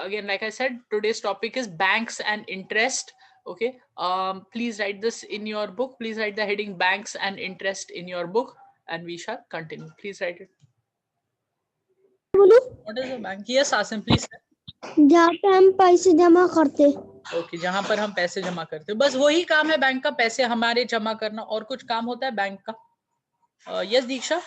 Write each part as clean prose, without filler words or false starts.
again, like I said, today's topic is banks and interest. Okay. Please write this in your book. Please write the heading banks and interest in your book, and we shall continue. Please write it. बोलूं? What is a bank? Yes, Asim, please. जहाँ पे हम पैसे जमा करते। Okay, जहां पर हम पैसे जमा करते हैं, बस वही काम है बैंक का, पैसे हमारे जमा करना। और कुछ काम होता है बैंक का? यस दीक्षा।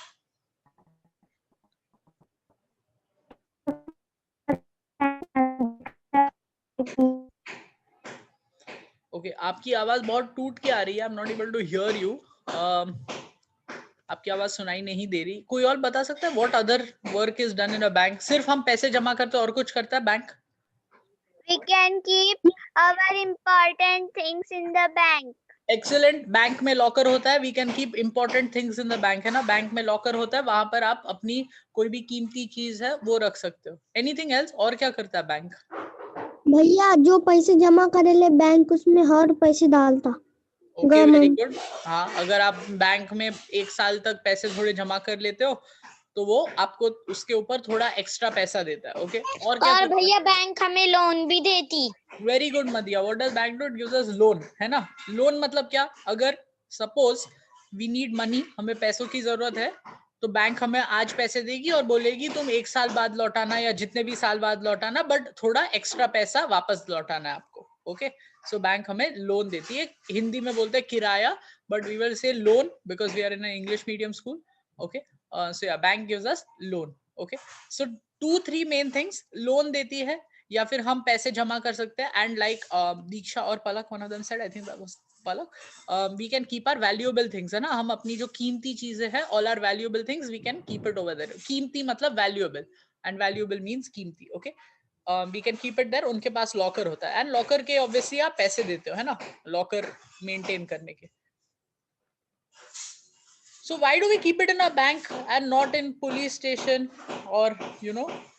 ओके, आपकी आवाज बहुत टूट के आ रही है। I am not able to hear you. आपकी आवाज सुनाई नहीं दे रही। कोई और बता सकता है what other work is done in a bank? सिर्फ हम पैसे जमा करते हैं और कुछ करता है bank? We can keep our important things in the bank. Excellent. Bank में लॉकर होता है। We can keep important things in the bank, है ना? बैंक में लॉकर होता है, वहां पर आप अपनी कोई भी कीमती चीज है वो रख सकते हो। Anything else? और क्या करता है बैंक? भैया जो पैसे जमा करेले बैंक उसमें हर पैसे डालता। Okay, very good. हाँ, अगर आप बैंक में 1 साल तक पैसे थोड़े जमा कर लेते हो तो वो आपको उसके ऊपर थोड़ा एक्स्ट्रा पैसा देता है। ओके, और क्या? और भैया बैंक हमें लोन भी देती। Very good मदिया। What does bank do? It gives us loan, है ना? लोन मतलब क्या? अगर सपोज वी नीड मनी, हमें पैसों की जरूरत है, तो बैंक हमें आज पैसे देगी और बोलेगी तुम 1 साल बाद लौटाना या जितने भी साल बाद लौटाना, बट थोड़ा एक्स्ट्रा पैसा वापस लौटाना है आपको। ओके, सो बैंक हमें लोन देती है। हिंदी में बोलते हैं किराया, but we will say loan because we are in English medium school. Okay, so या bank gives us loan. Okay, so 2-3 main things loan देती है, या फिर हम पैसे जमा कर सकते हैं। एंड लाइक दीक्षा और Palak, one of them said, I think that was Palak, we can keep our valuable things, है ना? हम अपनी जो कीमती चीजें हैं, all are valuable things, we can keep it over there. कीमती मतलब वैल्यूएबल, एंड वैल्यूएबल मींस कीमती। Okay, we can keep it there. उनके पास लॉकर होता है, एंड लॉकर के ऑब्वियसली आप पैसे देते हो, है ना, लॉकर मेंटेन करने के। So why do we keep it in a bank and not in police station or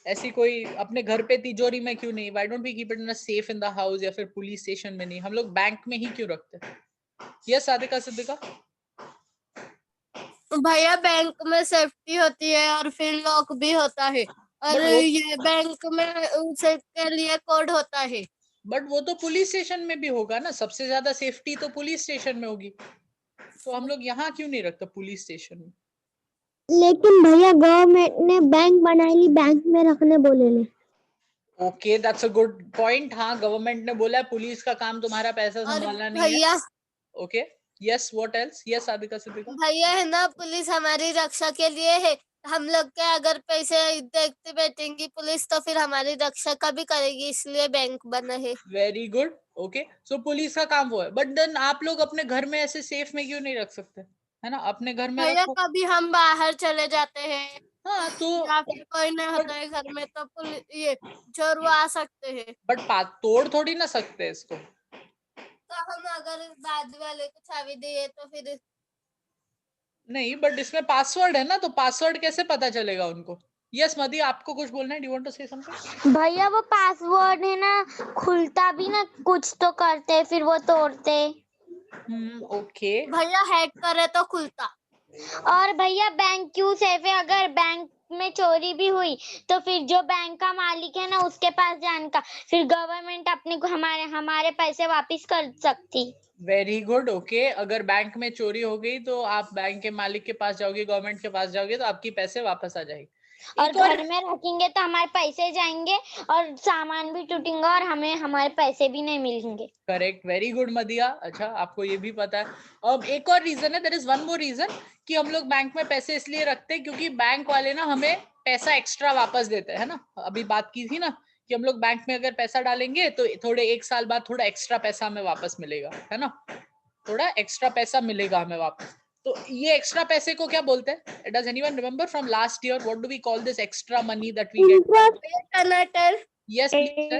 ऐसी कोई अपने घर पे तिजोरी में क्यों नहीं? Why don't we keep it in a safe in the house या फिर पुलिस स्टेशन में नहीं? हम लोग बैंक में ही क्यों रखते हैं? Yes Sadiqa Siddiqa. भैया बैंक में सेफ्टी होती है और फिर लॉक भी होता है, और ये बैंक में उनसे के लिए कोड होता है। बट वो तो पुलिस स्टेशन में भी होगा ना। सबसे ज्यादा सेफ्टी तो पुलिस स्टेशन में होगी, तो हम लोग यहाँ क्यों नहीं रखते पुलिस स्टेशन में? लेकिन भैया गवर्नमेंट ने बैंक बनाई, बैंक में रखने बोले ले। Okay, that's a good point. हाँ, गवर्नमेंट ने बोला है पुलिस का काम तुम्हारा पैसा संभालना नहीं है। Okay, yes, what else? Yes Sadiqa Siddiqa. भैया है ना, पुलिस हमारी रक्षा के लिए है। हम लोग के अगर पैसे देखते बैठेंगी पुलिस तो फिर हमारी रक्षा कभी करेगी, इसलिए बैंक बना है। Very good. ओके, सो पुलिस का काम वो है, बट देन आप लोग अपने घर में ऐसे सेफ में क्यों नहीं रख सकते? है ना, अपने घर में भैया रखो। कभी हम बाहर चले जाते हैं, हाँ, तो या फिर कोई नहीं होता है घर में, तो पुलिस ये चोर वो आ सकते हैं। बट तोड़ थोड़ी ना सकते हैं इसको। तो हम अगर बाद वाले को चाबी दिए तो फिर नहीं, बट इसमें पासवर्ड है ना, तो पासवर्ड कैसे पता चलेगा उनको? यस मदी, आपको कुछ बोलना है? Do you want to say something? भैया वो पासवर्ड है ना, खुलता भी ना कुछ तो करते फिर वो तोड़ते। ओके। भैया हैक करे तो खुलता। और भैया बैंक क्यों सेफ है? अगर बैंक में चोरी भी हुई तो फिर जो बैंक का मालिक है ना उसके पास जाने का, फिर गवर्नमेंट अपने को हमारे पैसे वापस कर सकती। Very good. ओके, अगर बैंक में चोरी हो गई तो आप बैंक के मालिक के पास जाओगे, गवर्नमेंट के पास जाओगे, तो आपकी पैसे वापस आ जाएगी। और घर में रखेंगे तो हमारे पैसे जाएंगे और सामान भी टूटेगा और हमें हमारे पैसे भी नहीं मिलेंगे। Correct, very good मदिया। अच्छा, आपको ये भी पता है। अब एक और रीजन है, there is one more reason कि हम लोग बैंक में पैसे इसलिए रखते हैं क्योंकि बैंक वाले ना हमें पैसा एक्स्ट्रा वापस देते हैं, है ना? अभी बात की थी ना कि हम लोग बैंक में अगर पैसा डालेंगे तो थोड़े 1 साल बाद थोड़ा एक्स्ट्रा पैसा हमें वापस मिलेगा, है ना? थोड़ा एक्स्ट्रा पैसा मिलेगा हमें वापस। तो ये एक्स्ट्रा पैसे को क्या बोलते हैं? Does anyone remember from last year what do we call this extra money that we get? Yes please.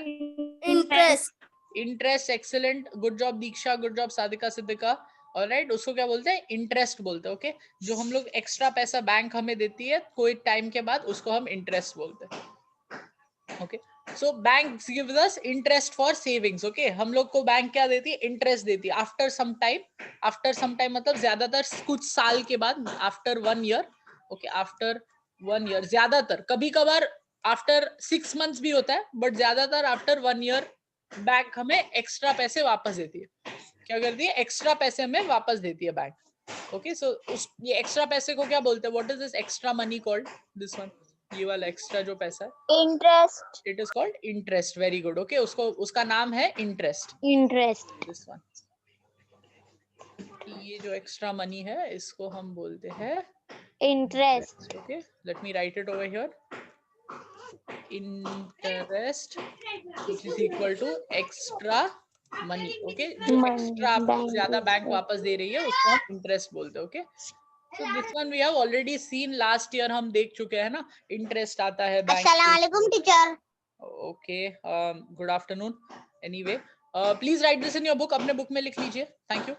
Interest. Interest, excellent, good job Diksha, good job Sadika Siddiqa. Alright, उसको क्या बोलते हैं? इंटरेस्ट बोलते हैं। ओके, जो हम लोग एक्स्ट्रा पैसा बैंक हमें देती है कोई टाइम के बाद, उसको हम इंटरेस्ट बोलते हैं। Okay, so bank gives us interest for savings. Okay, हम लोग को बैंक क्या देती है? इंटरेस्ट देती है after some time. After some time मतलब ज्यादातर कुछ साल के बाद, after 1 year. Okay, after 1 year ज्यादातर, कभी कभार आफ्टर 6 मंथ्स भी होता है, बट ज्यादातर आफ्टर 1 ईयर बैंक हमें एक्स्ट्रा पैसे वापस देती है। क्या करती है? एक्स्ट्रा पैसे हमें वापस देती है बैंक। ओके, सो ये एक्स्ट्रा पैसे को क्या बोलते हैं? What is this extra money called? This one, ये वाला एक्स्ट्रा जो पैसा है, interest. It is called interest. Very good. Okay, उसका नाम है इंटरेस्ट। इंटरेस्ट। दिस वन, ये जो एक्स्ट्रा मनी है इसको हम बोलते हैं interest. Okay, let me right it over here. Interest which is equal to extra money. Okay, जो एक्स्ट्रा आपको ज्यादा बैंक वापस दे रही है उसको हम इंटरेस्ट बोलते हैं। Okay, so this one we have already seen, last year हम देख चुके हैं ना, इंटरेस्ट आता है बैंक। अस्सलाम वालेकुम teacher. Okay, good afternoon. Anyway, please write this in your book, अपने बुक में लिख लीजिए। Thank you.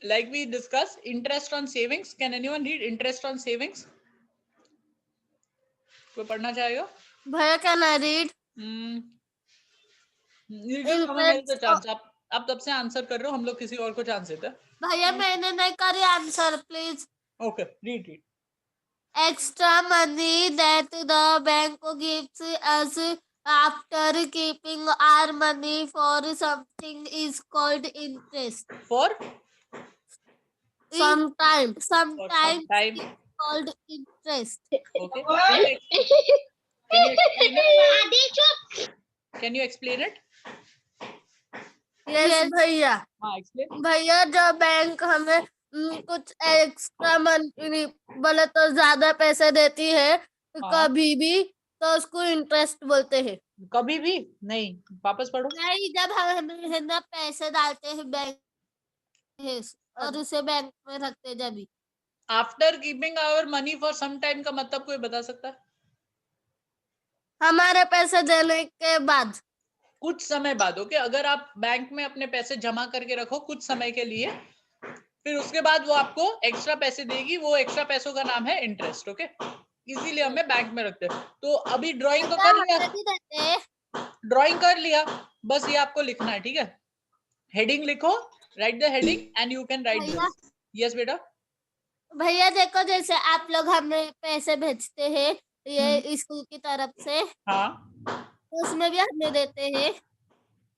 Like we discussed, interest on savings. Can anyone read interest on savings? कोई पढ़ना चाहेगा? भैया कैन आई रीड? आप तब से आंसर कर रहे हो, हम लोग किसी और को चांस देते हैं। भैया मैंने नहीं करी answer, please. Okay, read. Extra money that the bank gives us after keeping our money for something is called interest. For Sometimes time. it's called interest. Okay. Can you explain it? Yes भैया। हाँ, explain. भैया जब bank हमें कुछ extra money बोले तो ज्यादा पैसे देती है कभी भी, तो उसको इंटरेस्ट बोलते हैं। कभी भी नहीं, वापस पढ़ो। नहीं, जब हम है ना पैसे डालते हैं बैंक और उसे बैंक में रखते जब भी। After keeping our money for some time का मतलब कोई बता सकता है? हमारे पैसे देने के बाद, कुछ समय बाद। ओके, अगर आप बैंक में अपने पैसे जमा करके रखो कुछ समय के लिए, फिर उसके बाद वो आपको एक्स्ट्रा पैसे देगी, वो एक्स्ट्रा पैसों का नाम है इंटरेस्ट। ओके, इसीलिए हमें बैंक में रखते हैं। तो अभी ड्राइंग तो कर लिया, ड्राइंग कर लिया, बस ये आपको लिखना है। ठीक है, हेडिंग लिखो, right the heading and you can write this. Yes बेटा। भैया देखो, जैसे आप लोग हमें पैसे भेजते हैं ये स्कूल की तरफ से, हाँ, उसमें भी हमें देते हैं,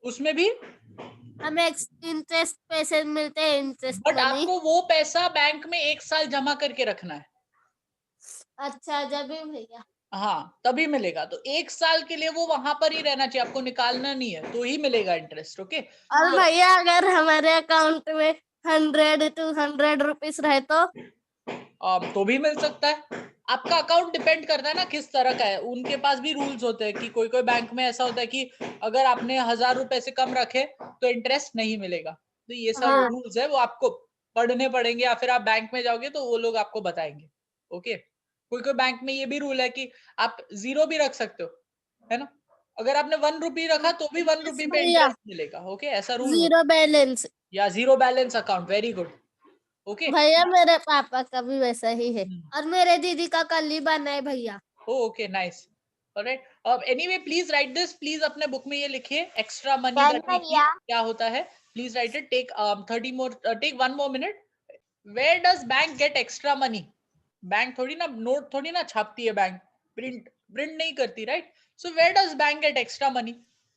उसमें भी हमें इंटरेस्ट पैसे मिलते हैं, इंटरेस्ट बट मनी। आपको वो पैसा बैंक में 1 साल जमा करके रखना है। अच्छा, जब भी भैया, हाँ, तभी मिलेगा। तो 1 साल के लिए वो वहां पर ही रहना चाहिए, आपको निकालना नहीं है, तो ही मिलेगा इंटरेस्ट। ओके, और भैया अगर हमारे अकाउंट में 100-200 रुपीस रहे तो भी मिल सकता है। आपका अकाउंट डिपेंड करता है ना किस तरह का है, उनके पास भी रूल्स होते हैं कि कोई बैंक में ऐसा होता है कि अगर आपने 1000 रुपए से कम रखे तो इंटरेस्ट नहीं मिलेगा। तो ये सब रूल्स है, वो आपको पढ़ने पड़ेंगे, या फिर आप बैंक में जाओगे तो वो लोग आपको बताएंगे। ओके, कोई बैंक में ये भी रूल है कि आप 0 भी रख सकते हो, है ना। अगर आपने 1 रुपी रखा तो भी 1 रुपी पे इंटरेस्ट मिलेगा। ओके, ऐसा रूल। जीरो बैलेंस या zero balance account, very good. Okay, भैया मेरे पापा का भी वैसा ही है और मेरे दीदी का कल ही बना है भैया। Okay, nice. ऑलराइट, अब anyway please write this, please अपने बुक में ये लिखिए, एक्स्ट्रा मनी क्या होता है। Please write it, take 1 more minute. Where does bank get extra money? Bank थोड़ी ना नोट थोड़ी ना छापती है, बैंक प्रिंट नहीं करती, right. So where does bank get extra money?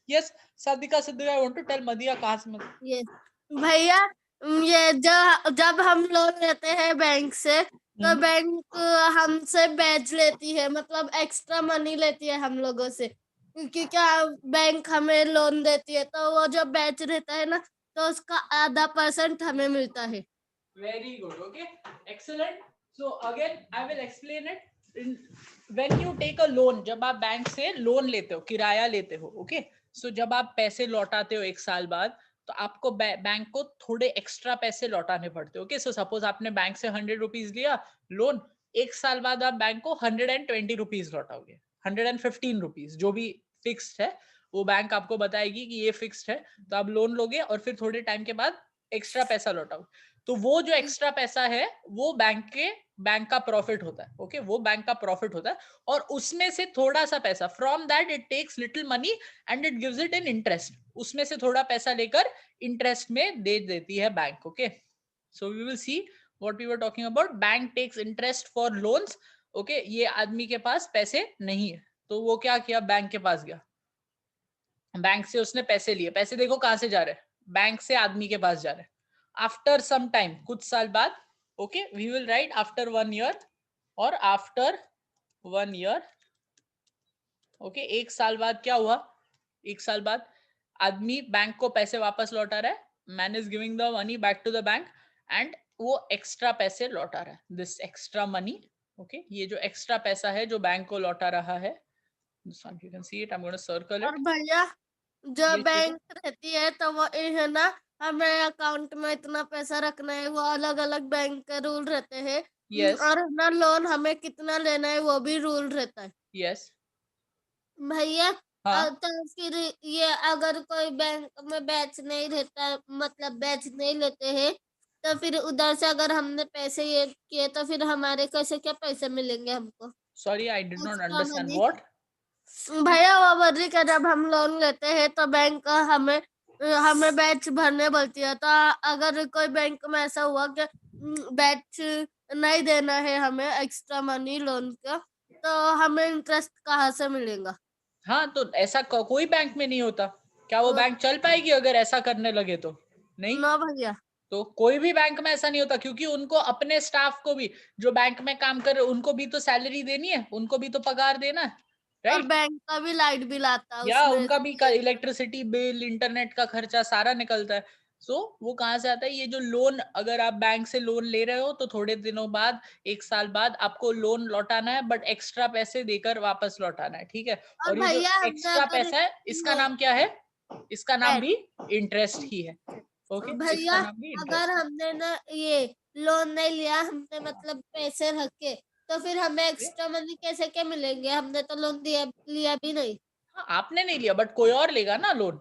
Yes, Sadika I want to tell Madiya कहां से यस भैया, ये जब हम लोन लेते हैं बैंक से, तो बैंक हमसे बैच लेती है, मतलब एक्स्ट्रा मनी लेती है हम लोगों से, क्योंकि क्या बैंक हमें लोन देती है, तो वो जो बैच रहता है ना, तो उसका आधा % हमें मिलता है। Very good. Okay, excellent. So again I will explain it. When you take a loan, जब आप बैंक से लोन लेते हो, किराया लेते हो, ओके, सो जब आप पैसे लौटाते हो 1 साल बाद, तो आपको बैंक को थोड़े एक्स्ट्रा पैसे लौटाने पड़ते हैं। ओके, सो सपोज आपने बैंक से 100 रुपीज लिया लोन, 1 साल बाद आप बैंक को 120 रुपीज लौटाओगे, 115 रुपीज, जो भी फिक्स्ड है वो बैंक आपको बताएगी कि ये फिक्स्ड है, तो आप लोन लोगे और फिर थोड़े टाइम के बाद एक्स्ट्रा पैसा लौटाओ। तो वो जो एक्स्ट्रा पैसा है वो बैंक का प्रॉफिट होता है। ओके, वो बैंक का प्रॉफिट होता है, और उसमें से थोड़ा सा पैसा, from that it takes little money and it gives it in interest, उसमें से थोड़ा पैसा लेकर इंटरेस्ट में दे देती है bank. Okay, so we will see what we were talking about. Bank takes interest for loans. Okay, ये आदमी के पास पैसे नहीं है, तो वो क्या किया, बैंक के पास गया, बैंक से उसने पैसे लिए, पैसे देखो कहां से जा रहे हैं, बैंक से आदमी के पास जा रहे हैं। आफ्टर सम टाइम, कुछ साल बाद, okay, we will write after 1 year और आफ्टर 1 ईयर, ओके, 1 साल बाद क्या हुआ, 1 साल बाद आदमी बैंक को पैसे वापस लौटा रहा है, man is giving the money back to the bank and वो एक्स्ट्रा पैसे लौटा रहा है, दिस एक्स्ट्रा मनी, ओके, ये जो एक्स्ट्रा पैसा है जो बैंक को लौटा रहा है, this one you can see it, I'm going to circle और it, भैया जो ये बैंक रहती है तो वो है ना, हमें अकाउंट में इतना पैसा रखना है, वो अलग अलग बैंक के रूल रहते हैं। yes और ना लोन हमें कितना लेना है वो भी रूल रहता है yes भैया। हाँ तो फिर ये अगर कोई बैंक में बैच नहीं रहता, मतलब बैच नहीं लेते हैं, तो फिर उधर से अगर हमने पैसे ये किए तो फिर हमारे कैसे क्या पैसे मिलेंगे हमको? sorry I did not Extra understand money. what, भैया वो बोल रही कि जब हम लोन लेते हैं तो बैंक हमें हमें बैच भरने बोलती है, तो अगर कोई बैंक में ऐसा हुआ कि बैच नहीं देना है हमें एक्स्ट्रा मनी लोन का, तो हमें इंटरेस्ट कहाँ से मिलेगा? हाँ तो ऐसा कोई बैंक में नहीं होता, क्या वो बैंक चल पाएगी अगर ऐसा करने लगे तो, नहीं, ना भैया, तो कोई भी बैंक में ऐसा नहीं होता, क्योंकि उनको अपने स्टाफ को भी, जो बैंक में काम कर रहे उनको भी तो सैलरी देनी है, उनको भी तो पगार देना है, और राइट, बैंक का भी लाइट बिल आता है या उसमें उनका भी से। इलेक्ट्रिसिटी बिल, इंटरनेट का खर्चा सारा निकलता है। सो वो कहाँ से आता है, ये जो लोन, अगर आप बैंक से लोन ले रहे हो तो थोड़े दिनों बाद, 1 साल बाद आपको लोन लौटाना है, बट एक्स्ट्रा पैसे देकर वापस लौटाना है, ठीक है, और और ये जो भैया एक्स्ट्रा अगर पैसा है इसका नाम क्या है, इसका नाम भी इंटरेस्ट ही है, ओके, भैया इसका नाम भी अगर इंटरेस्ट। हमने ना ये लोन नहीं लिया, हमने मतलब पैसे रखे, तो फिर हमें एक्स्ट्रा मनी कैसे क्या मिलेंगे? हमने तो लोन लिया भी नहीं। हाँ, आपने नहीं लिया बट कोई और लेगा ना लोन,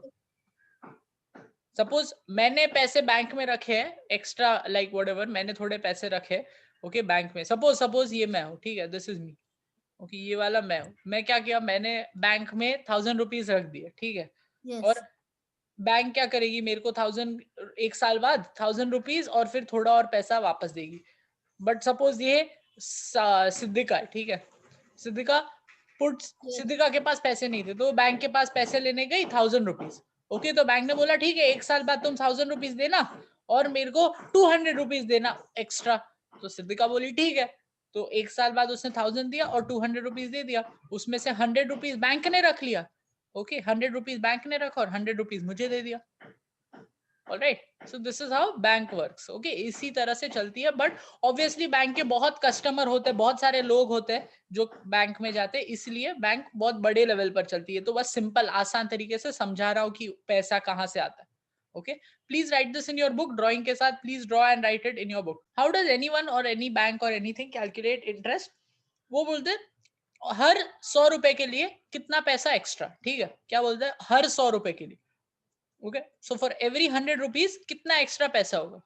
सपोज मैंने पैसे बैंक में रखे हैं एक्स्ट्रा, लाइक व्हाटएवर, मैंने थोड़े पैसे रखे, ओके, बैंक में, सपोज ये मैं हूँ, ठीक है, दिस इज मी, ओके, ये वाला मैं हूँ, मैं क्या किया, मैंने बैंक में 1000 रुपीज रख दिए, ठीक है, और बैंक क्या करेगी, मेरे को 1000, 1 साल बाद 1000 रुपीज और फिर थोड़ा और पैसा वापस देगी, बट सपोज ये सिद्धिका है, ठीक है, सिद्धिका सिद्धिका के पास पैसे नहीं थे, तो बैंक के पास पैसे लेने गई 1000 रुपीज, ओके, तो बैंक ने बोला ठीक है 1 साल बाद तुम 1000 रुपीज देना और मेरे को 200 रुपीज देना एक्स्ट्रा, तो सिद्धिका बोली ठीक है, तो 1 साल बाद उसने 1000 दिया और 200 रुपीज दे दिया, उसमें से 100 रुपीज बैंक ने रख लिया, ओके, 100 रुपीज बैंक ने रखा और 100 रुपीज मुझे दे दिया, alright, so this is how bank works, okay, इसी तरह से चलती है, बट ऑब्वियसली बैंक के बहुत कस्टमर होते हैं, बहुत सारे लोग होते हैं जो बैंक में जाते हैं, इसलिए बैंक बहुत बड़े लेवल पर चलती है, तो बस सिंपल आसान तरीके से समझा रहा हूँ कि पैसा कहाँ से आता है, okay, please write this in your book, drawing के साथ please draw and right it in your book. How does anyone और एनी बैंक और एनीथिंग कैलकुलेट इंटरेस्ट, वो बोलते हैं हर 100 रुपए के लिए कितना पैसा एक्स्ट्रा, ठीक है, क्या बोलते हैं, हर 100 रुपए के लिए, okay, so for every 100 rupees कितना एक्स्ट्रा पैसा होगा,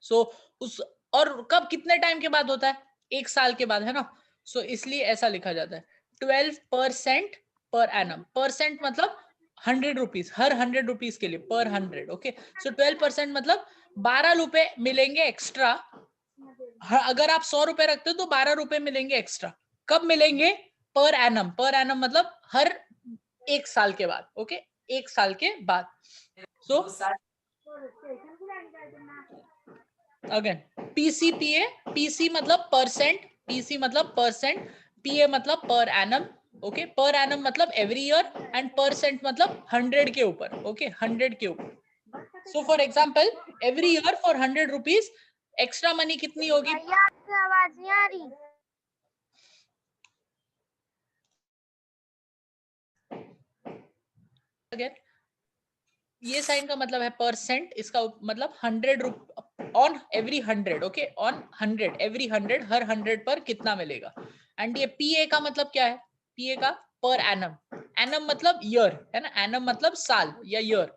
सो उस, और कब, कितने टाइम के बाद होता है, 1 साल के बाद, है ना, सो इसलिए ऐसा लिखा जाता है 12% पर एनम, परसेंट मतलब 100 रुपीज, हर 100 रुपीज के लिए पर 100, ओके, सो 12% मतलब 12 रुपए मिलेंगे एक्स्ट्रा, अगर आप 100 रुपए रखते हो तो 12 रुपए मिलेंगे एक्स्ट्रा, कब मिलेंगे, पर एनम मतलब हर 1 साल के बाद, ओके, 1 साल के बाद, सो अगेन पीसीपीए, पीसी मतलब परसेंट, पीसी मतलब परसेंट, पीए मतलब पर एनम, ओके, पर एनम मतलब एवरी ईयर एंड परसेंट मतलब 100 के ऊपर, ओके, 100 के ऊपर, so for example every year for 100 rupees extra money कितनी होगी, आवाज नहीं आ रही, अगेन ये साइन का मतलब है परसेंट, इसका मतलब 100 on every 100, okay, on 100 every 100, हर 100 पर कितना मिलेगा, एंड ये पीए का मतलब क्या है, पीए का पर एनम, एनम मतलब ईयर, है ना, एनम मतलब साल या ईयर,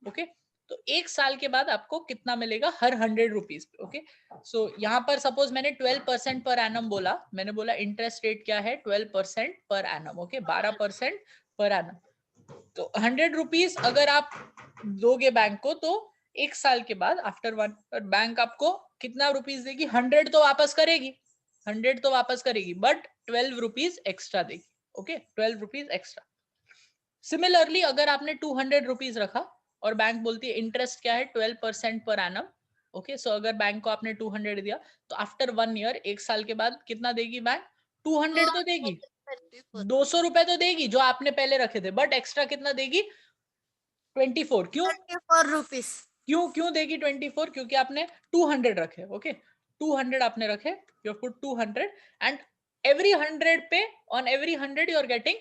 ओके, तो 1 साल के बाद आपको कितना मिलेगा, हर 100 रुपीज, ओके, सो यहाँ पर सपोज मैंने 12% पर एनम बोला, मैंने बोला इंटरेस्ट रेट क्या है 12% per annum, okay, 12% per annum, तो 100 रुपीज अगर आप दोगे बैंक को तो 1 साल के बाद आफ्टर 1 बैंक आपको कितना रुपीज देगी, 100 तो वापस करेगी, 100 तो वापस करेगी, बट 12 रुपीज एक्स्ट्रा देगी, ओके 12 रुपीज एक्स्ट्रा। सिमिलरली अगर आपने 200 रुपीज रखा और बैंक बोलती है इंटरेस्ट क्या है 12% पर एनम, ओके सो अगर बैंक को आपने 200 दिया तो आफ्टर 1 ईयर, एक साल के बाद कितना देगी बैंक? 200 तो देगी, 200 रुपए तो देगी जो आपने पहले रखे थे, बट एक्स्ट्रा कितना देगी? 24। क्यों 24 रुपीज। क्यों क्यों देगी 24? क्योंकि आपने 200 रखे, ओके 200 आपने रखे, यू पुट 200 एंड every 100 पे on every 100 you are getting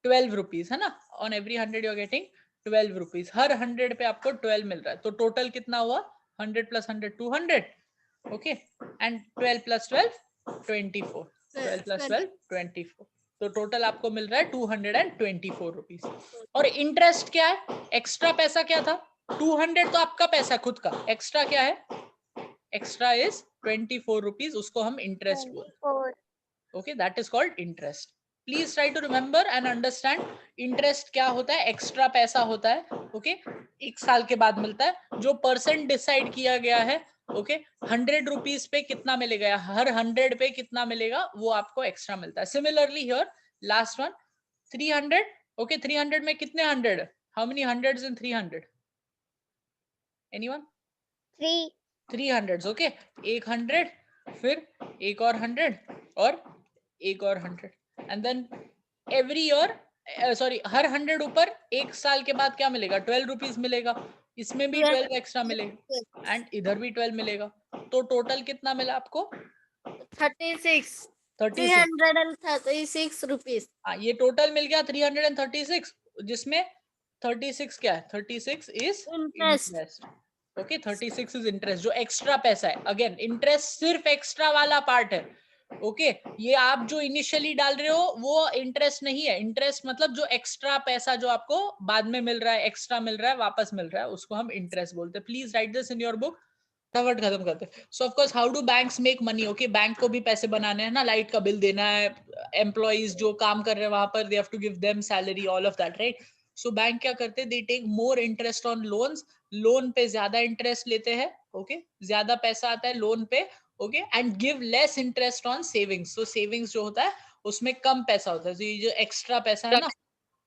12 rupees, है ना? on every 100 you are getting 12 rupees, हर 100 पे आपको 12 मिल रहा है, तो टोटल कितना हुआ? 100 plus 100 200, okay and 12 plus 12 24, 12 plus 12 24, तो टोटल आपको मिल रहा है 224 रुपीज। और इंटरेस्ट क्या है? एक्स्ट्रा पैसा क्या था? 200 तो आपका पैसा खुद का, एक्स्ट्रा क्या है? एक्स्ट्रा इज 24 रुपीज, उसको हम इंटरेस्ट बोलते, okay that is called interest. Please try to remember and understand interest क्या होता है, एक्स्ट्रा पैसा होता है, ओके एक साल के बाद मिलता है, जो परसेंट डिसाइड किया गया है, ओके 100 रुपीज पे कितना मिलेगा, हर 100 पे कितना मिलेगा वो आपको एक्स्ट्रा मिलता है। Similarly here last one 300, okay 300 में कितने 100? How many hundreds in 300? Anyone? 300, okay एक 100, फिर एक और 100 और एक और 100 and then every year, sorry हर 100 ऊपर एक साल के बाद क्या मिलेगा? 12 रुपीज मिलेगा, इसमें भी 12 एक्स्ट्रा मिलेगा एंड इधर भी 12 मिलेगा, तो टोटल कितना मिला आपको? 36 रुपीज। हाँ ये टोटल मिल गया 336, जिसमें 36 क्या है? 36 is interest, okay 36 is interest, जो एक्स्ट्रा पैसा है। अगेन इंटरेस्ट सिर्फ एक्स्ट्रा वाला पार्ट है, ओके ये आप जो इनिशियली डाल रहे हो वो इंटरेस्ट नहीं है, इंटरेस्ट मतलब जो एक्स्ट्रा पैसा जो आपको बाद में मिल रहा है, एक्स्ट्रा मिल रहा है, वापस मिल रहा है, उसको हम इंटरेस्ट बोलते हैं। Please write this in your book, फटाफट खत्म करते हैं। सो of course how do banks make money, okay bank को भी पैसे बनाने हैं ना, लाइट का बिल देना है, एम्प्लॉइज जो काम कर रहे हैं वहां पर they have to give them salary, all of that, right? So bank क्या करते हैं? They take more interest on loans, loan पे ज्यादा इंटरेस्ट लेते हैं, ओके ज्यादा पैसा आता है लोन पे, okay and give less interest on savings, तो सेविंग्स जो होता है उसमें कम पैसा होता है, तो ये जो एक्स्ट्रा पैसा है ना,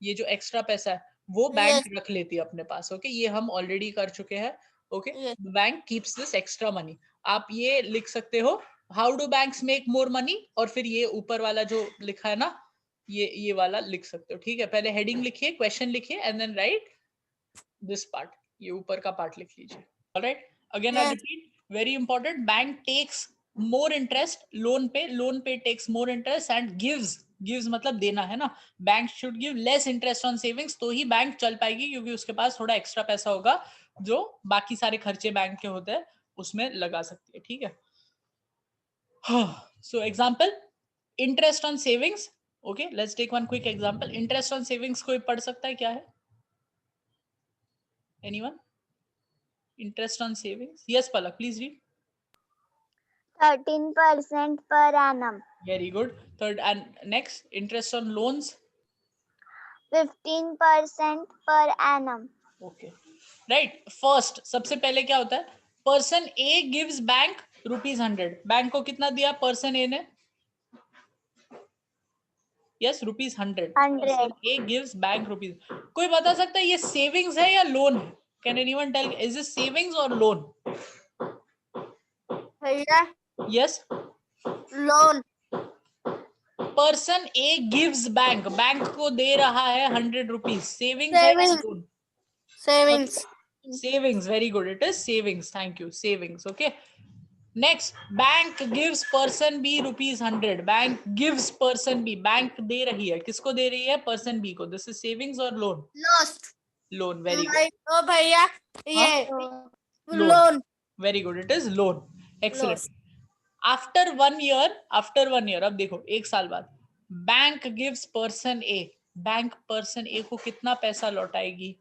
ये जो एक्स्ट्रा पैसा है वो बैंक रख लेती है अपने पास, ओके ये हम ऑलरेडी कर चुके हैं, okay bank keeps this extra money. आप ये लिख सकते हो how do banks make more money, और फिर ये ऊपर वाला जो लिखा है ना ये वाला लिख सकते हो, ठीक है? पहले हेडिंग लिखिए, क्वेश्चन लिखिए and then write this part, ये ऊपर का पार्ट लिख लीजिए, alright? Again I repeat, very important, bank takes more interest loan पे takes more interest and gives मतलब देना है ना, bank should give less interest on savings, तो ही बैंक चल पाएगी, क्योंकि उसके पास थोड़ा एक्स्ट्रा पैसा होगा जो बाकी सारे खर्चे बैंक के होते हैं उसमें लगा सकती है, ठीक है? So example, interest on savings, okay let's take one quick example. Interest on savings कोई पढ़ सकता है क्या है? Anyone? Interest on savings, yes Palak please read. 13% per annum. Very good. Third and next, interest on loans. 15% per annum. Okay. Right. First, सबसे पहले क्या होता है? Person A gives bank ₹100. Bank को कितना दिया person A ने? Yes, ₹100. Person A gives bank rupees. कोई बता सकता है ये savings है या loan है? Can anyone tell? Is this savings or loan? भैया Yes. Loan. Person A gives bank, bank को दे रहा है 100 रुपीज, सेविंग्स है या loan? Savings. Savings, very good, it is savings, thank you, savings, okay. Next, bank gives person B ₹100, bank gives person B, bank दे रही है, किसको दे रही है? पर्सन बी को, दिस इज सेविंग्स और loan? Loan, very good. Oh भैया ये loan, very good, it is loan, excellent. After 1 year, अब देखो एक साल बाद, बैंक गिव्स पर्सन ए, बैंक पर्सन ए को कितना पैसा लौटाएगी?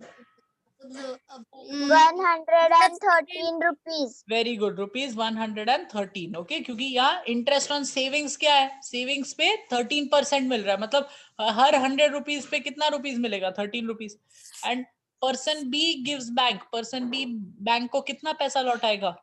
113 rupees. वेरी गुड, ₹113, ओके क्योंकि यहाँ इंटरेस्ट ऑन सेविंग्स क्या है? सेविंग्स पे 13% मिल रहा है, मतलब हर 100 रुपीज पे कितना रुपीज मिलेगा? 13 rupees. And person B gives bank, person B bank को कितना पैसा लौटाएगा?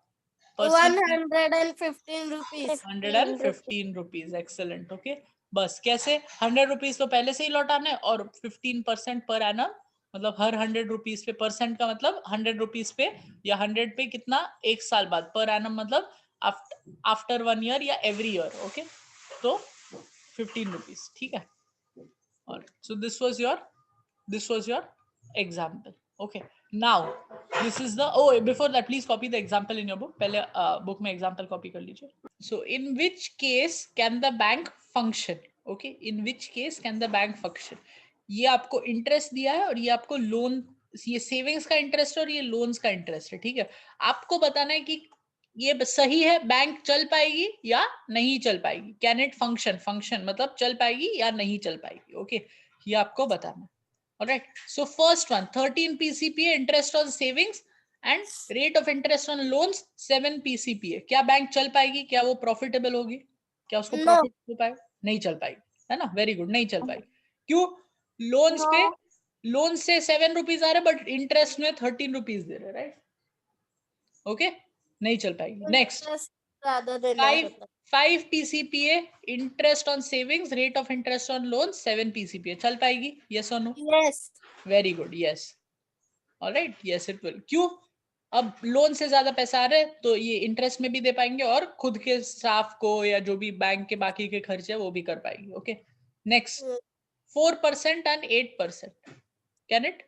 115 रुपीज। 115 रुपीज, एक्सेलेंट, ओके बस कैसे 100 रुपीज तो पहले से ही लौटाना है और 15% पर एनम, मतलब हर 100 रुपीज पे, परसेंट का मतलब 100 रुपीज पे या 100 पे कितना, एक साल बाद, पर एनम मतलब आफ्टर 1 ईयर या एवरी ईयर। ओके, तो 15 रुपीज, ठीक है। और so this was your example. Okay, now this is the, oh before that please copy the example in your book, पहले बुक में एग्जाम्पल कॉपी कर लीजिए। So in which case can the bank function, okay, in which case can the bank function, ये आपको interest दिया है और ये आपको लोन, ये सेविंग्स का इंटरेस्ट और ये लोन्स का इंटरेस्ट है, ठीक है। आपको बताना है कि ये सही है, बैंक चल पाएगी या नहीं चल पाएगी, कैन इट फंक्शन, फंक्शन मतलब चल पाएगी या नहीं चल पाएगी। ओके, ये आपको बताना। Alright, so first one 13 PCPA interest on savings and rate of interest on loans 7 PCPA, क्या बैंक चल पाएगी, क्या वो प्रॉफिटेबल होगी, क्या उसको No. प्रॉफिट हो पाएगा, नहीं चल पाएगी, है ना, वेरी गुड, नहीं चल पाएगी। क्यों, लोन्स पे, लोन से 7 रुपीज आ रहे बट इंटरेस्ट में 13 रुपीज दे रहे, राइट। ओके, नहीं चल पाएगी। नेक्स्ट, ज्यादा देना है मतलब। 5 PCPA interest on savings, rate of interest on loan 7 PCPA, चल पाएगी, यस और no? Yes. Very good, yes, alright, yes it will. क्यों, अब लोन से ज्यादा पैसा आ रहा है तो ये इंटरेस्ट में भी दे पाएंगे और खुद के स्टाफ को या जो भी बैंक के बाकी के खर्चे है वो भी कर पाएगी। Okay, next, 4% and 8%, can it?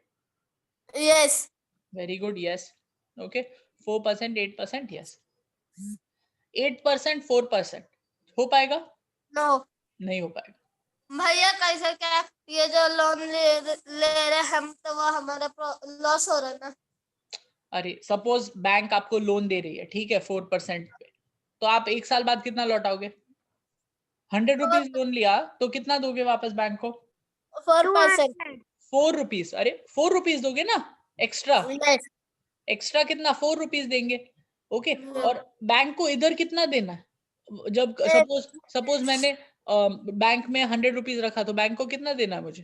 Yes. Very good, yes. Okay, 4% 8%, yes. 8% 4% हो पाएगा? No. नहीं हो पाएगा। भैया कैसे, क्या ये जो लोन ले रहे हम, तो वो हमारा लॉस हो रहा है ना। अरे सपोज बैंक आपको लोन दे रही है, ठीक है, 4% पे, तो आप एक साल बाद कितना लौटाओगे? 100 रुपीज लोन लिया तो कितना दोगे वापस बैंक को? 4%. 4 रुपीज। अरे 4 रुपीज दोगे ना एक्स्ट्रा, Yes. एक्स्ट्रा कितना, 4 रुपीज देंगे। ओके, और बैंक को इधर कितना देना है? जब सपोज मैंने बैंक में 100 रुपीज रखा तो बैंक को कितना देना है मुझे?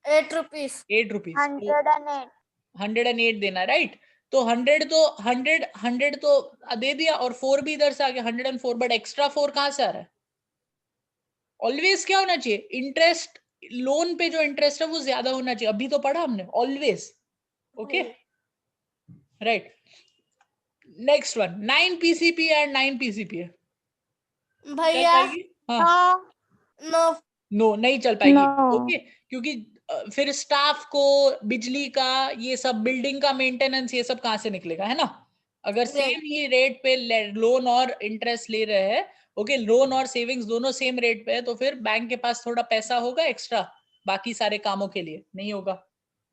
8 rupees. 8 रुपीज, 108. 108 देना, राइट। तो 100 तो दे दिया और 4 भी इधर से आ गया, 104, बट एक्स्ट्रा 4 कहां से आ रहा है? ऑलवेज क्या होना चाहिए, इंटरेस्ट, लोन पे जो इंटरेस्ट है वो ज्यादा होना चाहिए, अभी तो पढ़ा हमने, always. Okay, right. Next one 9 PCPA and 9 PCPA, भैया हाँ, नो, नो, नहीं चल पाएगी। No. ओके, क्योंकि फिर स्टाफ को, बिजली का, ये सब बिल्डिंग का मेंटेनेंस, ये सब कहां से निकलेगा, है ना। अगर सेम ही रेट पे लोन और इंटरेस्ट ले रहे हैं, ओके, लोन और सेविंग्स दोनों सेम रेट पे है, तो फिर बैंक के पास थोड़ा पैसा होगा एक्स्ट्रा बाकी सारे कामों के लिए, नहीं होगा।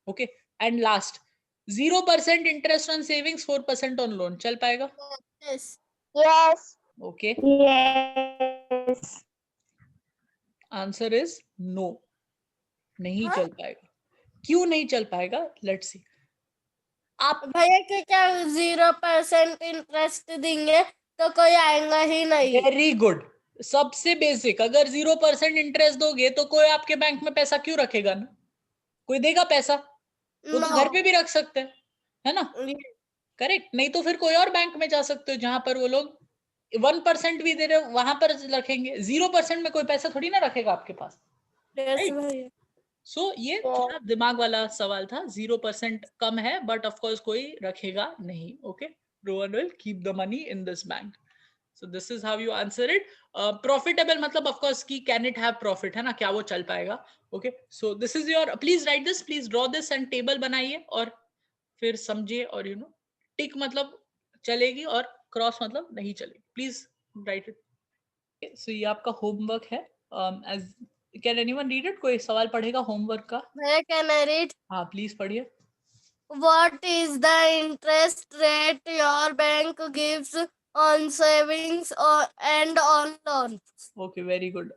Okay, and last 0% interest on savings, 4% on loan, चल पाएगा? yes. Yes. Okay, Yes. Answer is no, नहीं हाँ? चल पाएगा। क्यों नहीं चल पाएगा, लेट्स सी। आप भैया कि क्या 0% इंटरेस्ट देंगे तो कोई आएगा ही नहीं। वेरी गुड, सबसे बेसिक, अगर 0% इंटरेस्ट दोगे तो कोई आपके बैंक में पैसा क्यों रखेगा ना, कोई देगा पैसा? वो तो घर पे भी रख सकते हैं, है ना, करेक्ट। नहीं तो फिर कोई और बैंक में जा सकते हो जहां पर वो लोग 1% भी दे रहे हो, वहां पर रखेंगे। 0% में कोई पैसा थोड़ी ना रखेगा आपके पास। Yes, भैया। सो ये थोड़ा दिमाग वाला सवाल था, 0% कम है बट ऑफ कोर्स कोई रखेगा नहीं। Okay, no one will keep the money in this bank. So this is how you answer it. Profitable मतलब of course कि can it have profit, है ना, क्या वो चल पाएगा? Okay, so this is your, please write this, please draw this and table बनाइए और फिर समझिए, और tick मतलब चलेगी और cross मतलब नहीं चलेगी। Please write it. Okay, so ये आपका homework है। As can anyone read it? कोई सवाल पढ़ेगा homework का? भैया can I read? हाँ प्लीज पढ़िए। What is the interest rate your bank gives on savings and on loans? Okay, very good.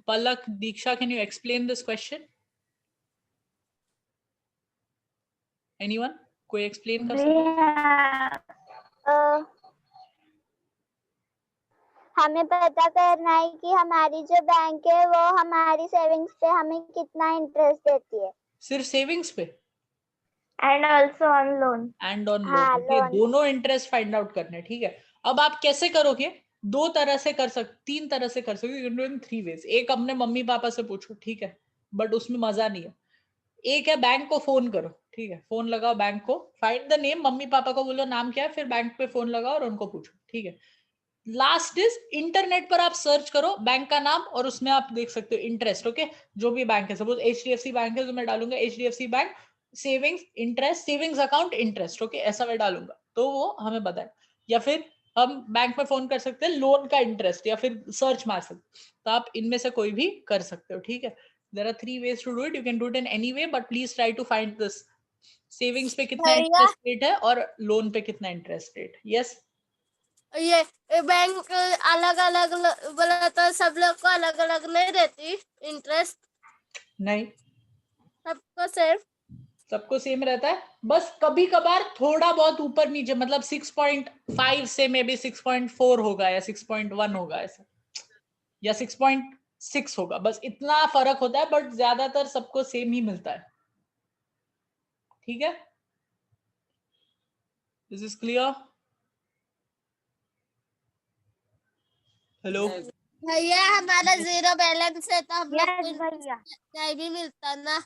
Palak, Diksha, can you explain this question? Anyone? कोई explain कर सकता है? हमें पता करना है कि हमारी जो बैंक है वो हमारी सेविंग्स पे हमें कितना इंटरेस्ट देती है। सिर्फ सेविंग्स पे? And also on loan. And on loan, दोनों इंटरेस्ट फाइंड आउट करने, ठीक है। अब आप कैसे करोगे, दो तरह से कर सकते, तीन तरह से कर सकते, you can do in 3 ways. एक अपने मम्मी पापा से पूछो, ठीक है, बट उसमें मजा नहीं है। एक है बैंक को फोन करो, ठीक है, फोन लगाओ बैंक को, find the name, mummy papa को बोलो नाम क्या है, फिर बैंक पे फोन लगाओ और उनको पूछो, ठीक है। लास्ट इज इंटरनेट पर आप सर्च करो बैंक का नाम और उसमें आप देख सकते हो इंटरेस्ट, ओके, जो भी बैंक है, सपोज HDFC बैंक है तो मैं डालूंगा HDFC bank savings interest, savings account interest, okay, ऐसा मैं डालूंगा तो वो हमें बताए। या फिर हम बैंक में फोन कर सकते हैं लोन का इंटरेस्ट, या फिर सर्च मार सकते, तो आप इनमें से कोई भी कर सकते हो, ठीक है। There are 3 ways to do it, you can do it in any way, but please try to find this savings पे कितना भैया इंटरेस्ट रेट है और लोन पे कितना इंटरेस्ट रेट। यस, ये बैंक अलग अलग बोला तो सब लोग को अलग अलग नहीं देती इंटरेस्ट, नहीं, सबको सेम। सबको सेम रहता है, बस कभी कभार थोड़ा बहुत ऊपर नीचे, मतलब 6.5 से मे बी 6.4 होगा या 6.1 होगा ऐसा, या 6.6 होगा, बस इतना फर्क होता है, बट ज्यादातर सबको सेम ही मिलता है, ठीक है। This is clear? हेलो, भैया हमारा 0 बैलेंस है तो हम लोग यस को भैया। नहीं भी मिलता ना।